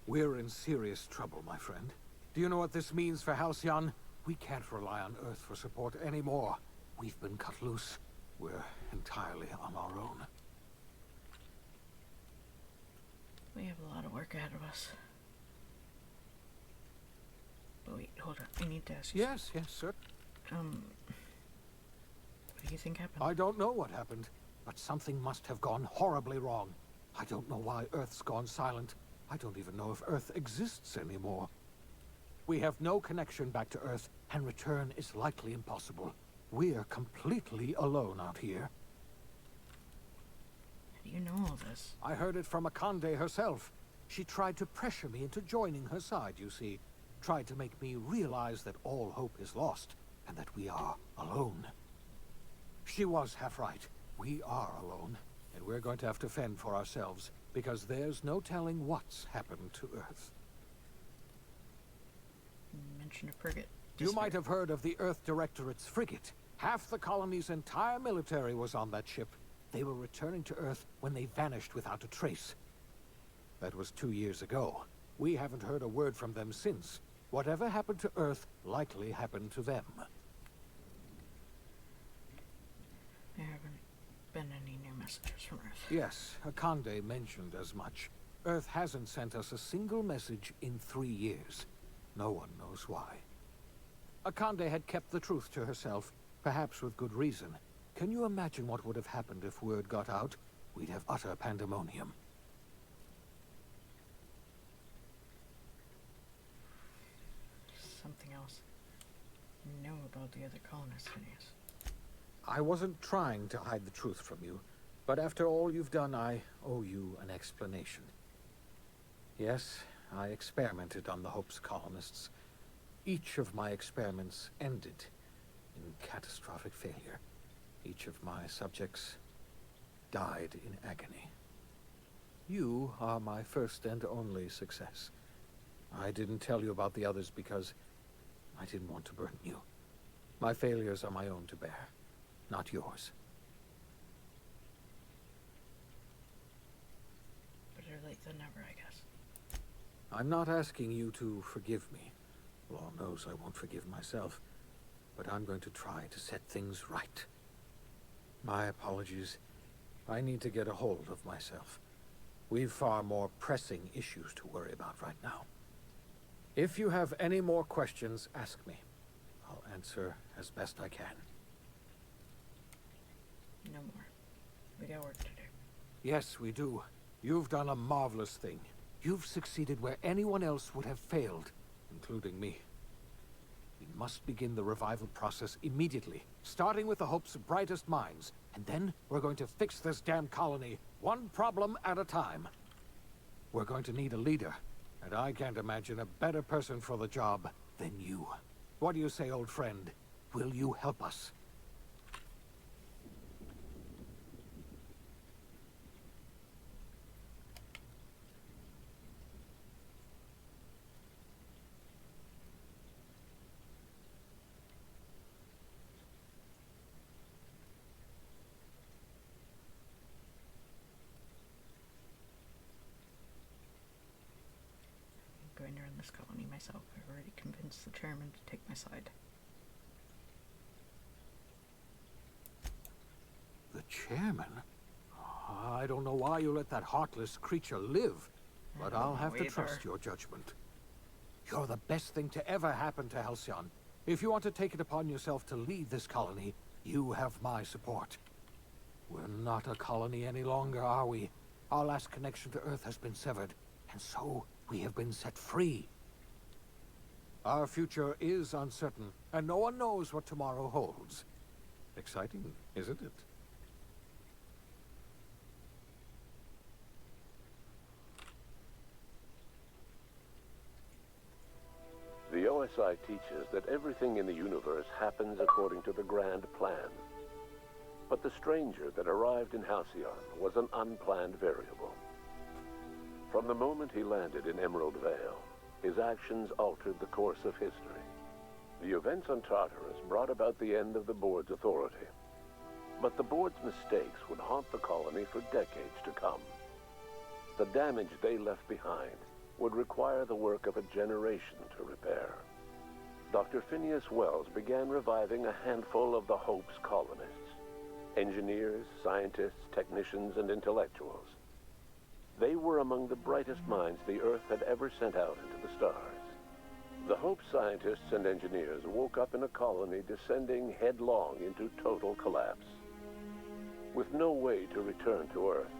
We're in serious trouble, my friend. Do you know what this means for Halcyon? We can't rely on Earth for support anymore. We've been cut loose. We're entirely on our own. We have a lot of work ahead of us. But wait, hold on. I need to ask you. Yes, sir. What do you think happened? I don't know what happened, but something must have gone horribly wrong. I don't know why Earth's gone silent. I don't even know if Earth exists anymore. We have no connection back to Earth, and return is likely impossible. We're completely alone out here. How do you know all this? I heard it from Akande herself. She tried to pressure me into joining her side, you see. Tried to make me realize that all hope is lost, and that we are alone. She was half right. We are alone, and we're going to have to fend for ourselves, because there's no telling what's happened to Earth. Mention a frigate. You might have heard of the Earth Directorate's frigate. Half the colony's entire military was on that ship. They were returning to Earth when they vanished without a trace. That was 2 years ago. We haven't heard a word from them since. Whatever happened to Earth likely happened to them. There haven't been any new messages from Earth. Yes, Akande mentioned as much. Earth hasn't sent us a single message in 3 years. No one knows why. Akande had kept the truth to herself, perhaps with good reason. Can you imagine what would have happened if word got out? We'd have utter pandemonium. Something else. Know about the other colonists, Phineas. I wasn't trying to hide the truth from you, but after all you've done, I owe you an explanation. Yes, I experimented on the Hope's colonists. Each of my experiments ended in catastrophic failure. Each of my subjects died in agony. You are my first and only success. I didn't tell you about the others because I didn't want to burden you. My failures are my own to bear, not yours. Better late than never, I guess. I'm not asking you to forgive me. Law knows I won't forgive myself. But I'm going to try to set things right. My apologies. I need to get a hold of myself. We've far more pressing issues to worry about right now. If you have any more questions, ask me. I'll answer as best I can. No more. We got work to do. Yes, we do. You've done a marvelous thing. You've succeeded where anyone else would have failed, including me. We must begin the revival process immediately, starting with the Hope's brightest minds, and then we're going to fix this damn colony, one problem at a time. We're going to need a leader, and I can't imagine a better person for the job than you. What do you say, old friend? Will you help us? I'm going to run this colony myself. I've already convinced the chairman to take my side. The chairman? I don't know why you let that heartless creature live, but I'll have to trust your judgment. You're the best thing to ever happen to Halcyon. If you want to take it upon yourself to lead this colony, you have my support. We're not a colony any longer, are we? Our last connection to Earth has been severed, and so we have been set free. Our future is uncertain, and no one knows what tomorrow holds. Exciting, isn't it? The OSI teaches that everything in the universe happens according to the grand plan. But the stranger that arrived in Halcyon was an unplanned variable. From the moment he landed in Emerald Vale, his actions altered the course of history. The events on Tartarus brought about the end of the board's authority. But the board's mistakes would haunt the colony for decades to come. The damage they left behind would require the work of a generation to repair. Dr. Phineas Wells began reviving a handful of the Hope's colonists. Engineers, scientists, technicians, and intellectuals. They were among the brightest minds the Earth had ever sent out into the stars. The Hope scientists and engineers woke up in a colony descending headlong into total collapse. With no way to return to Earth,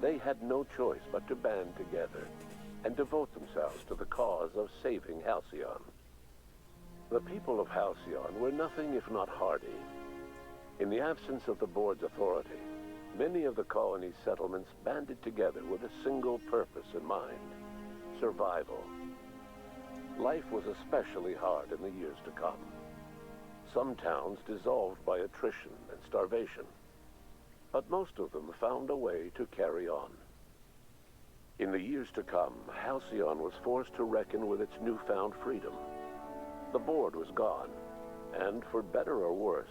they had no choice but to band together and devote themselves to the cause of saving Halcyon. The people of Halcyon were nothing if not hardy. In the absence of the board's authority, many of the colony's settlements banded together with a single purpose in mind: survival. Life was especially hard in the years to come. Some towns dissolved by attrition and starvation, but most of them found a way to carry on. In the years to come, Halcyon was forced to reckon with its newfound freedom. The board was gone, and for better or worse,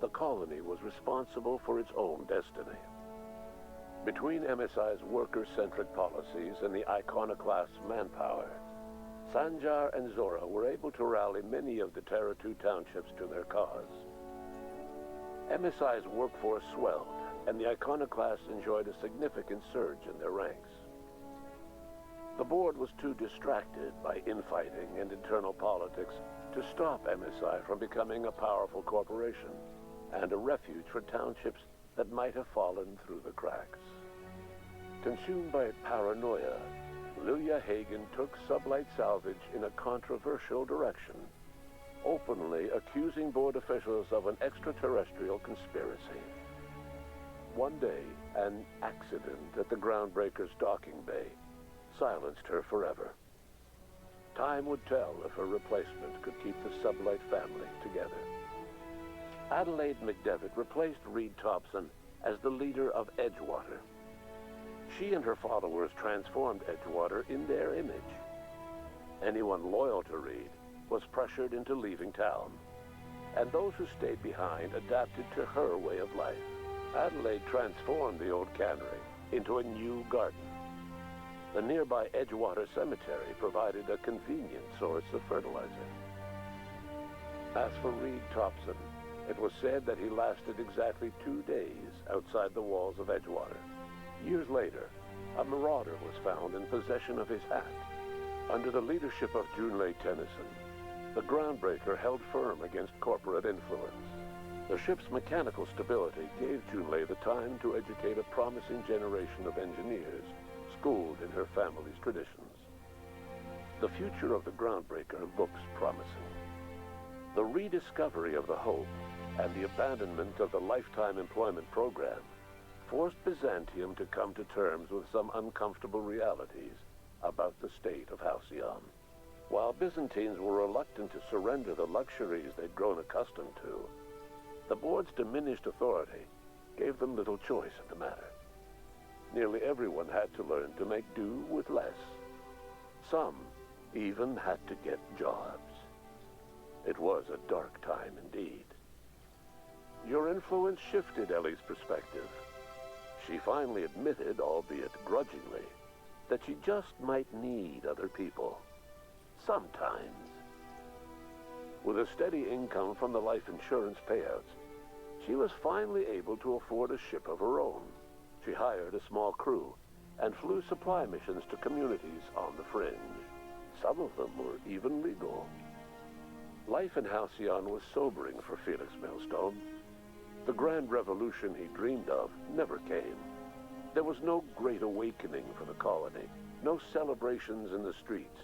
the colony was responsible for its own destiny. Between MSI's worker-centric policies and the iconoclast's manpower, Sanjar and Zora were able to rally many of the Terra 2 townships to their cause. MSI's workforce swelled, and the iconoclasts enjoyed a significant surge in their ranks. The board was too distracted by infighting and internal politics to stop MSI from becoming a powerful corporation and a refuge for townships that might have fallen through the cracks. Consumed by paranoia, Lilia Hagen took Sublight Salvage in a controversial direction, openly accusing board officials of an extraterrestrial conspiracy. One day, an accident at the Groundbreaker's docking bay silenced her forever. Time would tell if her replacement could keep the Sublight family together. Adelaide McDevitt replaced Reed Thompson as the leader of Edgewater. She and her followers transformed Edgewater in their image. Anyone loyal to Reed was pressured into leaving town, and those who stayed behind adapted to her way of life. Adelaide transformed the old cannery into a new garden. The nearby Edgewater Cemetery provided a convenient source of fertilizer. As for Reed Thompson, it was said that he lasted exactly 2 days outside the walls of Edgewater. Years later, a marauder was found in possession of his hat. Under the leadership of Junlei Tennyson, the Groundbreaker held firm against corporate influence. The ship's mechanical stability gave Junlei the time to educate a promising generation of engineers schooled in her family's traditions. The future of the Groundbreaker looks promising. The rediscovery of the Hope and the abandonment of the lifetime employment program forced Byzantium to come to terms with some uncomfortable realities about the state of Halcyon. While Byzantines were reluctant to surrender the luxuries they'd grown accustomed to, the board's diminished authority gave them little choice in the matter. Nearly everyone had to learn to make do with less. Some even had to get jobs. It was a dark time indeed. Your influence shifted Ellie's perspective. She finally admitted, albeit grudgingly, that she just might need other people. Sometimes. With a steady income from the life insurance payouts, she was finally able to afford a ship of her own. She hired a small crew and flew supply missions to communities on the fringe. Some of them were even legal. Life in Halcyon was sobering for Felix Millstone. The grand revolution he dreamed of never came. There was no great awakening for the colony, no celebrations in the streets.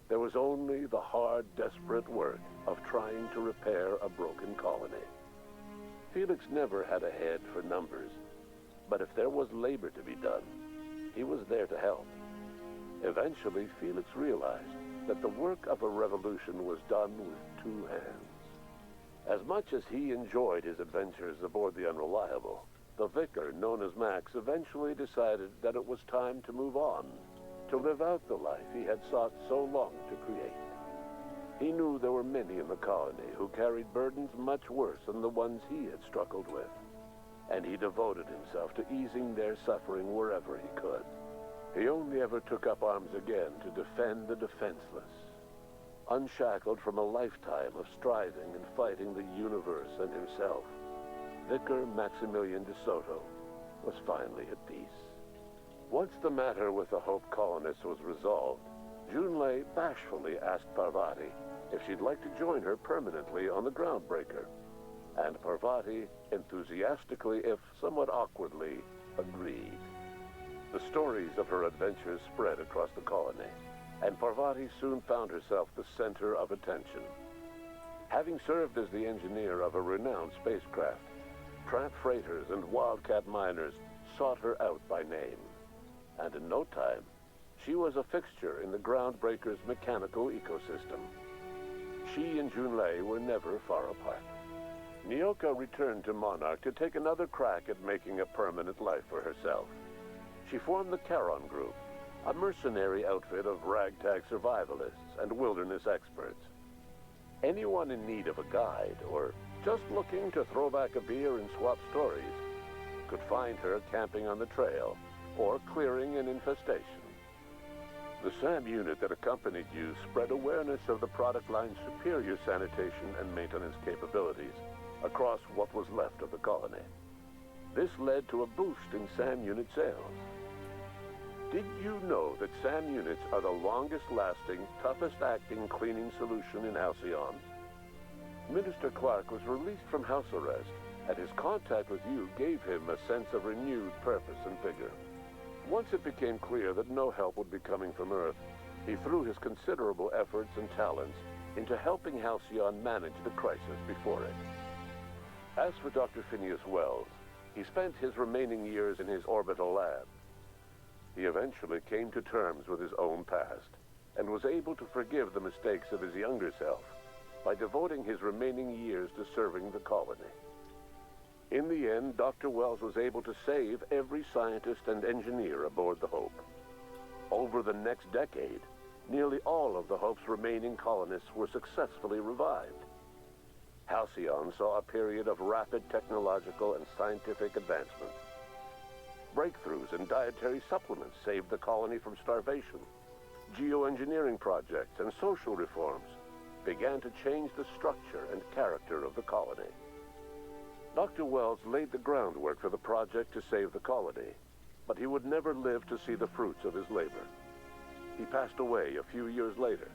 There was only the hard, desperate work of trying to repair a broken colony. Felix never had a head for numbers, but if there was labor to be done, he was there to help. Eventually, Felix realized that the work of a revolution was done with 2 hands. As much as he enjoyed his adventures aboard the Unreliable, the vicar, known as Max, eventually decided that it was time to move on, to live out the life he had sought so long to create. He knew there were many in the colony who carried burdens much worse than the ones he had struggled with, and he devoted himself to easing their suffering wherever he could. He only ever took up arms again to defend the defenseless. Unshackled from a lifetime of striving and fighting the universe and himself, Vicar Maximilian de Soto was finally at peace. Once the matter with the Hope colonists was resolved, Junlei bashfully asked Parvati if she'd like to join her permanently on the Groundbreaker, and Parvati enthusiastically, if somewhat awkwardly, agreed. The stories of her adventures spread across the colony, and Parvati soon found herself the center of attention. Having served as the engineer of a renowned spacecraft, tramp freighters and wildcat miners sought her out by name. And in no time, she was a fixture in the Groundbreaker's mechanical ecosystem. She and Junlei were never far apart. Nyoka returned to Monarch to take another crack at making a permanent life for herself. She formed the Charon Group, a mercenary outfit of ragtag survivalists and wilderness experts. Anyone in need of a guide, or just looking to throw back a beer and swap stories, could find her camping on the trail or clearing an infestation. The SAM unit that accompanied you spread awareness of the product line's superior sanitation and maintenance capabilities across what was left of the colony. This led to a boost in SAM unit sales. Did you know that SAM units are the longest-lasting, toughest-acting cleaning solution in Halcyon? Minister Clark was released from house arrest, and his contact with you gave him a sense of renewed purpose and vigor. Once it became clear that no help would be coming from Earth, he threw his considerable efforts and talents into helping Halcyon manage the crisis before it. As for Dr. Phineas Wells, he spent his remaining years in his orbital lab. He eventually came to terms with his own past and was able to forgive the mistakes of his younger self by devoting his remaining years to serving the colony. In the end, Dr. Wells was able to save every scientist and engineer aboard the Hope. Over the next decade, nearly all of the Hope's remaining colonists were successfully revived. Halcyon saw a period of rapid technological and scientific advancement. Breakthroughs in dietary supplements saved the colony from starvation. Geoengineering projects and social reforms began to change the structure and character of the colony. Dr. Wells laid the groundwork for the project to save the colony, but he would never live to see the fruits of his labor. He passed away a few years later.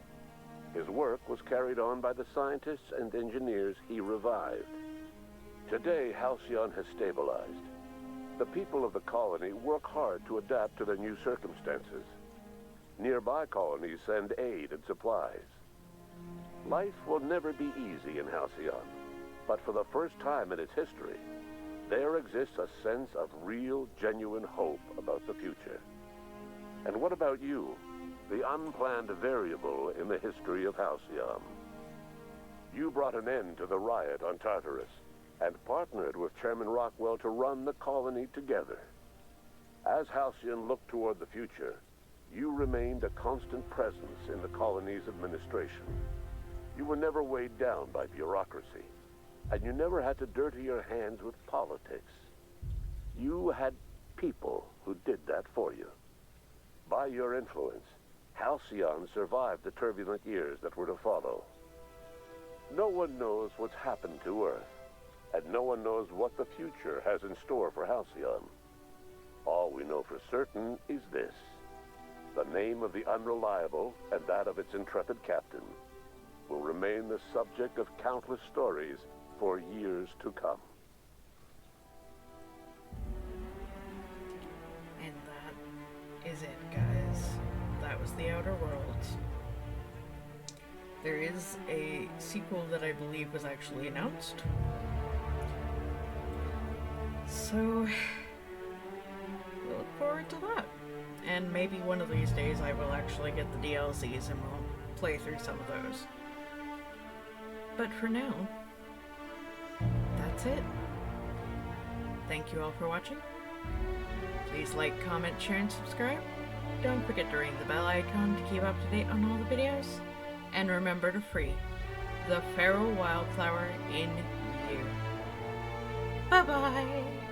His work was carried on by the scientists and engineers he revived. Today, Halcyon has stabilized. The people of the colony work hard to adapt to their new circumstances. Nearby colonies send aid and supplies. Life will never be easy in Halcyon, but for the first time in its history, there exists a sense of real, genuine hope about the future. And what about you, the unplanned variable in the history of Halcyon? You brought an end to the riot on Tartarus and partnered with Chairman Rockwell to run the colony together. As Halcyon looked toward the future, you remained a constant presence in the colony's administration. You were never weighed down by bureaucracy, and you never had to dirty your hands with politics. You had people who did that for you. By your influence, Halcyon survived the turbulent years that were to follow. No one knows what's happened to Earth, and no one knows what the future has in store for Halcyon. All we know for certain is this: the name of the Unreliable and that of its intrepid captain will remain the subject of countless stories for years to come. And that is it, guys. That was The Outer Worlds. There is a sequel that I believe was actually announced. So, we'll look forward to that. And maybe one of these days I will actually get the DLCs and we'll play through some of those. But for now, that's it. Thank you all for watching. Please like, comment, share, and subscribe. Don't forget to ring the bell icon to keep up to date on all the videos. And remember to free the feral wildflower in you. Bye-bye!